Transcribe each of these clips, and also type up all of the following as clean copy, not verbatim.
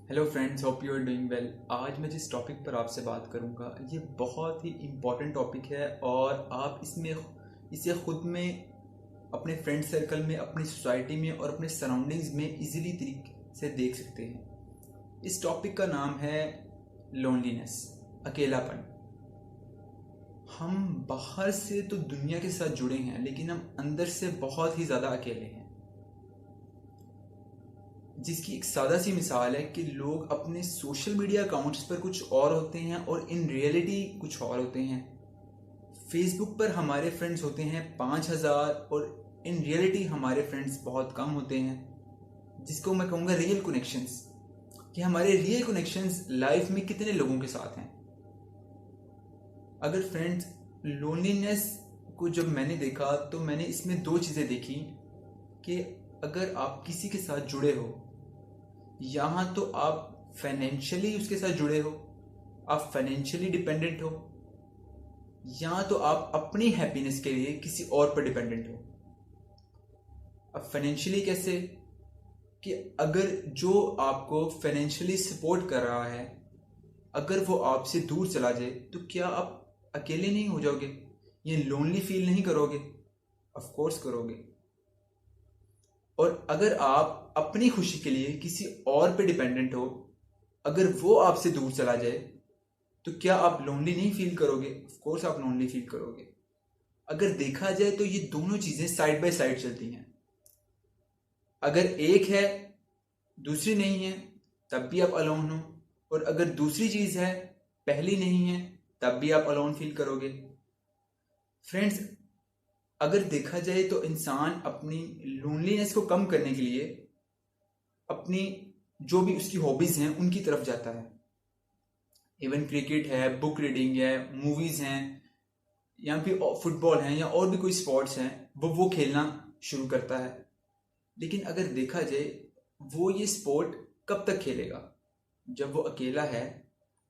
Hello friends, hope you are doing well. आज मैं जिस टॉपिक पर आपसे बात करूंगा ये बहुत ही इम्पॉर्टेंट टॉपिक है और आप इसे खुद में, अपने फ्रेंड सर्कल में, अपनी सोसाइटी में और अपने सराउंडिंग्स में इजीली तरीके से देख सकते हैं। इस टॉपिक का नाम है लोनलीनेस, अकेलापन। हम बाहर से तो दुनिया के साथ जुड़े हैं लेकिन हम अंदर से बहुत ही ज़्यादा अकेले हैं, जिसकी एक सादा सी मिसाल है कि लोग अपने सोशल मीडिया अकाउंट्स पर कुछ और होते हैं और इन रियलिटी कुछ और होते हैं। फेसबुक पर हमारे फ्रेंड्स होते हैं 5,000 और इन रियलिटी हमारे फ्रेंड्स बहुत कम होते हैं, जिसको मैं कहूँगा रियल कनेक्शंस। कि हमारे रियल कनेक्शंस लाइफ में कितने लोगों के साथ हैं। अगर फ्रेंड्स, लोनलीनेस को जब मैंने देखा तो मैंने इसमें दो चीज़ें देखी कि अगर आप किसी के साथ जुड़े हो, यहाँ तो आप फाइनेंशियली उसके साथ जुड़े हो, आप फाइनेंशियली डिपेंडेंट हो, या तो आप अपनी हैप्पीनेस के लिए किसी और पर डिपेंडेंट हो। अब फाइनेंशियली कैसे? कि अगर जो आपको फाइनेंशियली सपोर्ट कर रहा है, अगर वो आपसे दूर चला जाए तो क्या आप अकेले नहीं हो जाओगे? ये लोनली फील नहीं करोगे? ऑफ कोर्स करोगे। और अगर आप अपनी खुशी के लिए किसी और पे डिपेंडेंट हो, अगर वो आपसे दूर चला जाए तो क्या आप लोनली नहीं फील करोगे? ऑफ कोर्स आप लोनली फील करोगे। अगर देखा जाए तो ये दोनों चीजें साइड बाय साइड चलती हैं। अगर एक है, दूसरी नहीं है, तब भी आप अलोन हो। और अगर दूसरी चीज है, पहली नहीं है, तब भी आप अलोन फील करोगे। फ्रेंड्स, अगर देखा जाए तो इंसान अपनी लोनलीनेस को कम करने के लिए अपनी जो भी उसकी हॉबीज हैं उनकी तरफ जाता है। इवन क्रिकेट है, बुक रीडिंग है, मूवीज हैं, या फिर फुटबॉल है, या और भी कोई स्पोर्ट्स हैं, वो खेलना शुरू करता है। लेकिन अगर देखा जाए, वो ये स्पोर्ट कब तक खेलेगा जब वो अकेला है?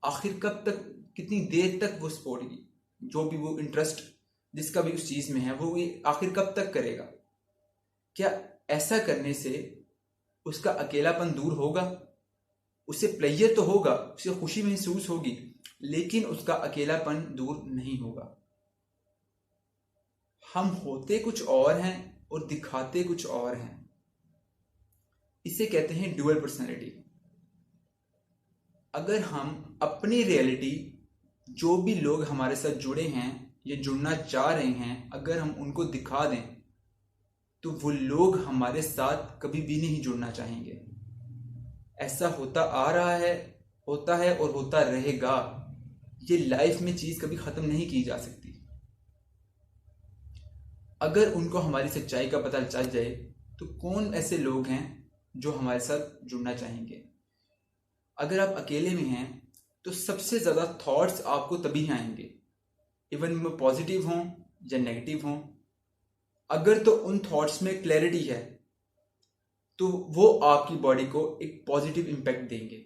आखिर कब तक, कितनी देर तक वो स्पोर्ट की जो भी वो इंटरेस्ट जिसका भी उस चीज में है वो ये आखिर कब तक करेगा? क्या ऐसा करने से उसका अकेलापन दूर होगा? उसे प्लेजर तो होगा, उसे खुशी महसूस होगी, लेकिन उसका अकेलापन दूर नहीं होगा। हम होते कुछ और हैं और दिखाते कुछ और हैं। इसे कहते हैं ड्यूअल पर्सनैलिटी। अगर हम अपनी रियलिटी, जो भी लोग हमारे साथ जुड़े हैं या जुड़ना चाह रहे हैं, अगर हम उनको दिखा दें तो वो लोग हमारे साथ कभी भी नहीं जुड़ना चाहेंगे। ऐसा होता आ रहा है, होता है और होता रहेगा। ये लाइफ में चीज कभी खत्म नहीं की जा सकती। अगर उनको हमारी सच्चाई का पता चल जाए तो कौन ऐसे लोग हैं जो हमारे साथ जुड़ना चाहेंगे? अगर आप अकेले में हैं तो सबसे ज्यादा थॉट्स आपको तभी आएंगे, इवन वो पॉजिटिव हों या नेगेटिव हों। अगर तो उन थॉट्स में क्लैरिटी है तो वो आपकी बॉडी को एक पॉजिटिव इम्पैक्ट देंगे।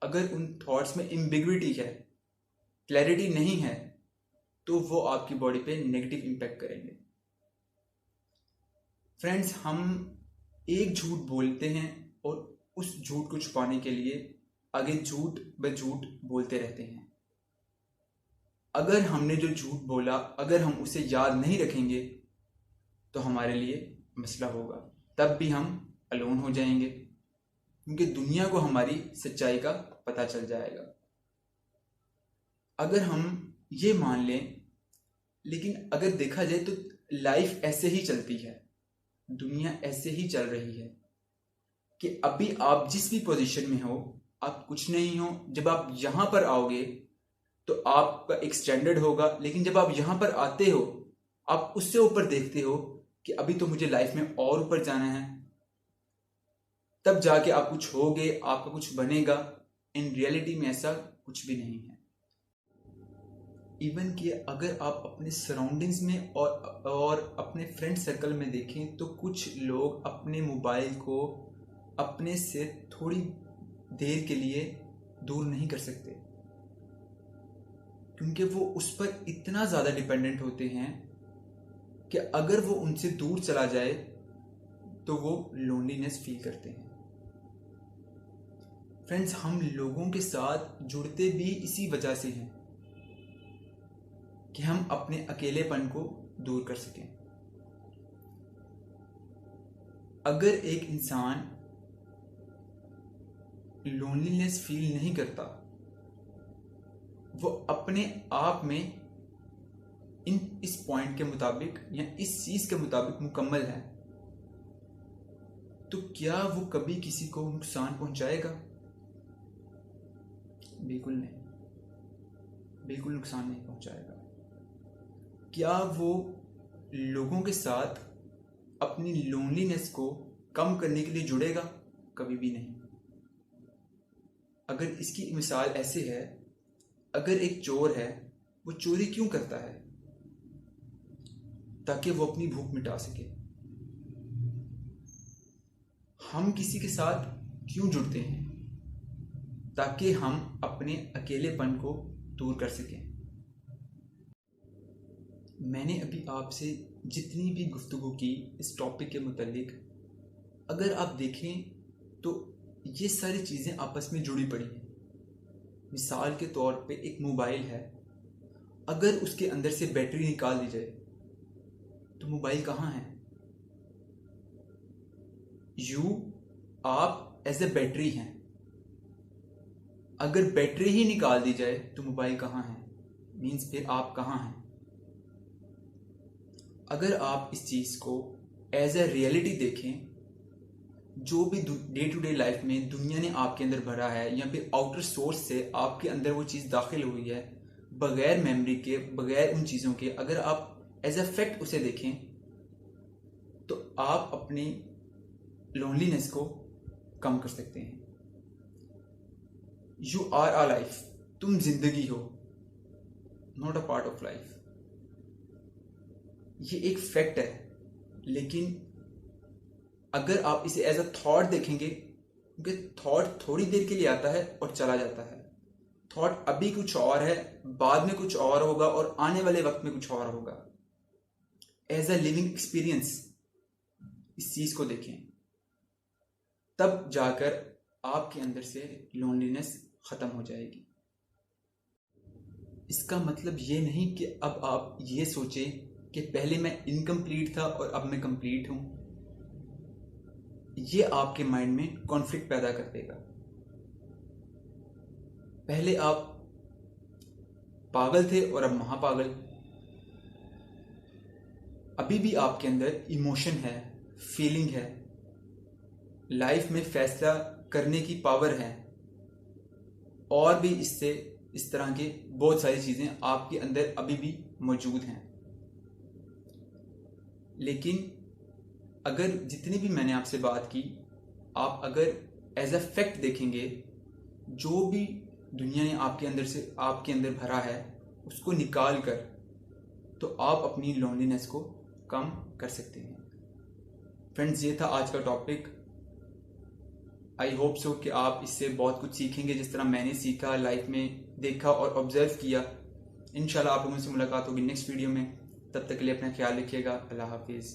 अगर उन थॉट्स में एम्बिग्विटी है, क्लैरिटी नहीं है, तो वो आपकी बॉडी पे नेगेटिव इम्पैक्ट करेंगे। फ्रेंड्स, हम एक झूठ बोलते हैं और उस झूठ को छुपाने के लिए आगे झूठ ब झूठ बोलते रहते हैं। अगर हमने जो झूठ बोला, अगर हम उसे याद नहीं रखेंगे तो हमारे लिए मसला होगा, तब भी हम अलोन हो जाएंगे, क्योंकि दुनिया को हमारी सच्चाई का पता चल जाएगा। अगर हम ये मान लें, लेकिन अगर देखा जाए तो लाइफ ऐसे ही चलती है, दुनिया ऐसे ही चल रही है कि अभी आप जिस भी पोजीशन में हो, आप कुछ नहीं हो। जब आप यहां पर आओगे तो आपका एक स्टैंडर्ड होगा, लेकिन जब आप यहां पर आते हो आप उससे ऊपर देखते हो कि अभी तो मुझे लाइफ में और ऊपर जाना है, तब जाके आप कुछ होगे, आपका कुछ बनेगा। इन रियलिटी में ऐसा कुछ भी नहीं है। इवन कि अगर आप अपने सराउंडिंग्स में और अपने फ्रेंड सर्कल में देखें तो कुछ लोग अपने मोबाइल को अपने से थोड़ी देर के लिए दूर नहीं कर सकते, क्योंकि वो उस पर इतना ज़्यादा डिपेंडेंट होते हैं कि अगर वो उनसे दूर चला जाए तो वो लोनलीनेस फील करते हैं। फ्रेंड्स, हम लोगों के साथ जुड़ते भी इसी वजह से हैं कि हम अपने अकेलेपन को दूर कर सकें। अगर एक इंसान लोनलीनेस फील नहीं करता, वो अपने आप में इस पॉइंट के मुताबिक या इस चीज के मुताबिक मुकम्मल है, तो क्या वो कभी किसी को नुकसान पहुंचाएगा? बिल्कुल नहीं, बिल्कुल नुकसान नहीं पहुंचाएगा। क्या वो लोगों के साथ अपनी लोनलीनेस को कम करने के लिए जुड़ेगा? कभी भी नहीं। अगर इसकी मिसाल ऐसे है, अगर एक चोर है, वो चोरी क्यों करता है? ताकि वो अपनी भूख मिटा सके। हम किसी के साथ क्यों जुड़ते हैं? ताकि हम अपने अकेलेपन को दूर कर सकें। मैंने अभी आपसे जितनी भी गुफ्तगू की इस टॉपिक के मुतालिक, अगर आप देखें तो ये सारी चीज़ें आपस में जुड़ी पड़ी हैं। मिसाल के तौर पे एक मोबाइल है, अगर उसके अंदर से बैटरी निकाल दी जाए तो मोबाइल कहाँ है? आप एज ए बैटरी हैं। अगर बैटरी ही निकाल दी जाए तो मोबाइल कहाँ है? मीन्स फिर आप कहाँ हैं? अगर आप इस चीज़ को एज ए रियलिटी देखें, जो भी डे टू डे लाइफ में दुनिया ने आपके अंदर भरा है या फिर आउटर सोर्स से आपके अंदर वो चीज़ दाखिल हुई है, बगैर मेमोरी के, बगैर उन चीज़ों के, अगर आप एज ए फैक्ट उसे देखें तो आप अपनी लोनलीनेस को कम कर सकते हैं। यू आर अ लाइफ, तुम जिंदगी हो, not a part of life. ये एक फैक्ट है, लेकिन अगर आप इसे एज अ थॉट देखेंगे, क्योंकि थॉट थोड़ी देर के लिए आता है और चला जाता है। थॉट अभी कुछ और है, बाद में कुछ और होगा और आने वाले वक्त में कुछ और होगा। एज अ लिविंग एक्सपीरियंस इस चीज को देखें, तब जाकर आपके अंदर से लोनलीनेस खत्म हो जाएगी। इसका मतलब ये नहीं कि अब आप ये सोचें कि पहले मैं इनकम्प्लीट था और अब मैं कंप्लीट हूं। ये आपके माइंड में कॉन्फ्लिक्ट पैदा कर देगा। पहले आप पागल थे और अब महापागल। अभी भी आपके अंदर इमोशन है, फीलिंग है, लाइफ में फैसला करने की पावर है, और भी इससे इस तरह की बहुत सारी चीजें आपके अंदर अभी भी मौजूद हैं। लेकिन अगर जितनी भी मैंने आपसे बात की, आप अगर एज अ फैक्ट देखेंगे, जो भी दुनिया ने आपके अंदर भरा है उसको निकाल कर, तो आप अपनी लोनलीनेस को कम कर सकते हैं। फ्रेंड्स, ये था आज का टॉपिक। आई होप सो कि आप इससे बहुत कुछ सीखेंगे, जिस तरह मैंने सीखा, लाइफ में देखा और ऑब्जर्व किया। इंशाल्लाह आप लोगों से मुलाकात होगी नेक्स्ट वीडियो में। तब तक के लिए अपना ख्याल रखिएगा। अल्लाह हाफिज़।